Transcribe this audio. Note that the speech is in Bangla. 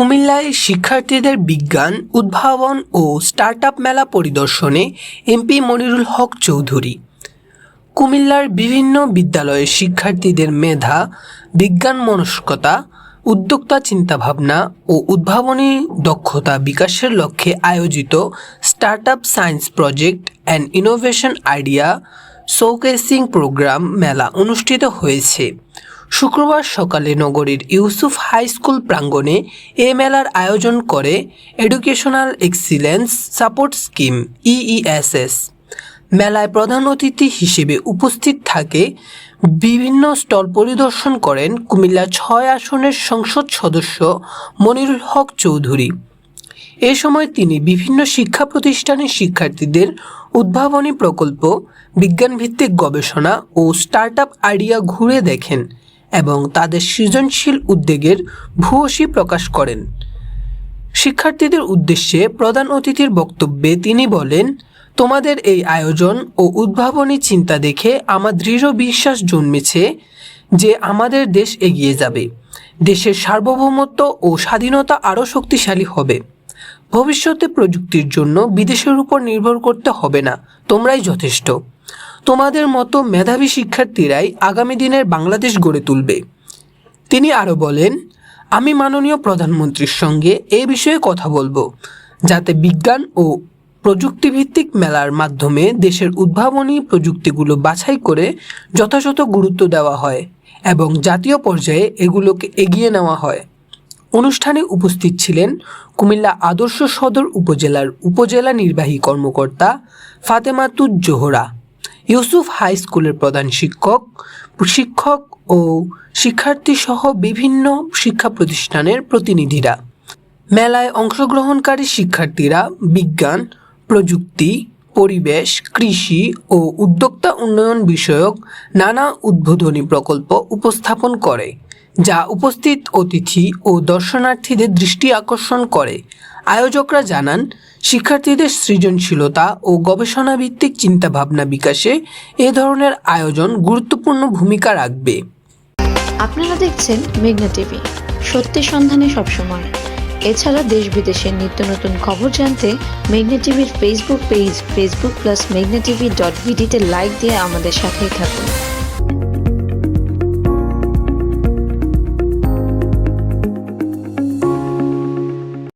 কুমিল্লায় শিক্ষার্থীদের বিজ্ঞান, উদ্ভাবন ও স্টার্টআপ মেলা পরিদর্শনে এমপি মনিরুল হক চৌধুরী। কুমিল্লার বিভিন্ন বিদ্যালয়ের শিক্ষার্থীদের মেধা, বিজ্ঞান মনস্কতা, উদ্যোক্তা চিন্তাভাবনা ও উদ্ভাবনী দক্ষতা বিকাশের লক্ষ্যে আয়োজিত startup science project and innovation idea showcasing program মেলা অনুষ্ঠিত হয়েছে। শুক্রবার সকালে নগরীর ইউসুফ হাই স্কুল প্রাঙ্গণে এ মেলার আয়োজন করে educational excellence support scheme EESS। মেলায় প্রধান অতিথি হিসেবে উপস্থিত থাকে বিভিন্ন স্টল পরিদর্শন করেন কুমিল্লা ৬ আসনের সংসদ সদস্য মনিরুল হক চৌধুরী। এ সময় তিনি বিভিন্ন শিক্ষা প্রতিষ্ঠানের শিক্ষার্থীদের উদ্ভাবনী প্রকল্প, বিজ্ঞানভিত্তিক গবেষণা ও স্টার্টআপ আইডিয়া ঘুরে দেখেন এবং তাদের সৃজনশীল উদ্যোগের ভূয়সী প্রকাশ করেন। শিক্ষার্থীদের উদ্দেশ্যে প্রধান অতিথির বক্তব্যে তিনি বলেন, তোমাদের এই আয়োজন ও উদ্ভাবনী চিন্তা দেখে আমার দৃঢ় বিশ্বাস জন্মেছে যে আমাদের দেশ এগিয়ে যাবে, দেশের সার্বভৌমত্ব ও স্বাধীনতা আরও শক্তিশালী হবে। ভবিষ্যতে প্রযুক্তির জন্য বিদেশের উপর নির্ভর করতে হবে না, তোমরাই যথেষ্ট। তোমাদের মতো মেধাবী শিক্ষার্থীরাই আগামী দিনের বাংলাদেশ গড়ে তুলবে। তিনি আরও বলেন, আমি মাননীয় প্রধানমন্ত্রীর সঙ্গে এ বিষয়ে কথা বলবো, যাতে বিজ্ঞান ও প্রযুক্তিভিত্তিক মেলার মাধ্যমে দেশের উদ্ভাবনী প্রযুক্তিগুলো বাছাই করে যথাযথ গুরুত্ব দেওয়া হয় এবং জাতীয় পর্যায়ে এগুলোকে এগিয়ে নেওয়া হয়। অনুষ্ঠানে উপস্থিত ছিলেন কুমিল্লা আদর্শ সদর উপজেলার উপজেলা নির্বাহী কর্মকর্তা ফাতেমাতুজ জোহরা, ইউসুফ হাই স্কুলের প্রধান শিক্ষক ও শিক্ষার্থীসহ বিভিন্ন শিক্ষা প্রতিষ্ঠানের প্রতিনিধিরা। মেলায় অংশগ্রহণকারী শিক্ষার্থীরা বিজ্ঞান, প্রযুক্তি, পরিবেশ, কৃষি ও উদ্যোক্তা উন্নয়ন বিষয়ক নানা উদ্বোধনী প্রকল্প উপস্থাপন করে, যা উপস্থিত অতিথি ও দর্শনার্থীদের দৃষ্টি আকর্ষণ করে। আয়োজকরা জানান, শিক্ষার্থীদের সৃজনশীলতা ও গবেষণাভিত্তিক চিন্তাভাবনা বিকাশে এ ধরনের আয়োজন গুরুত্বপূর্ণ ভূমিকা রাখবে। আপনারা দেখছেন মেঘনা টিভি, সত্যের সন্ধানে সবসময়। এছাড়া দেশ বিদেশের নিত্য নতুন খবর জানতে মেঘনা টিভির ফেসবুক পেজ facebook+meghna tv.bd তে লাইক দিয়ে আমাদের সাথেই থাকুন।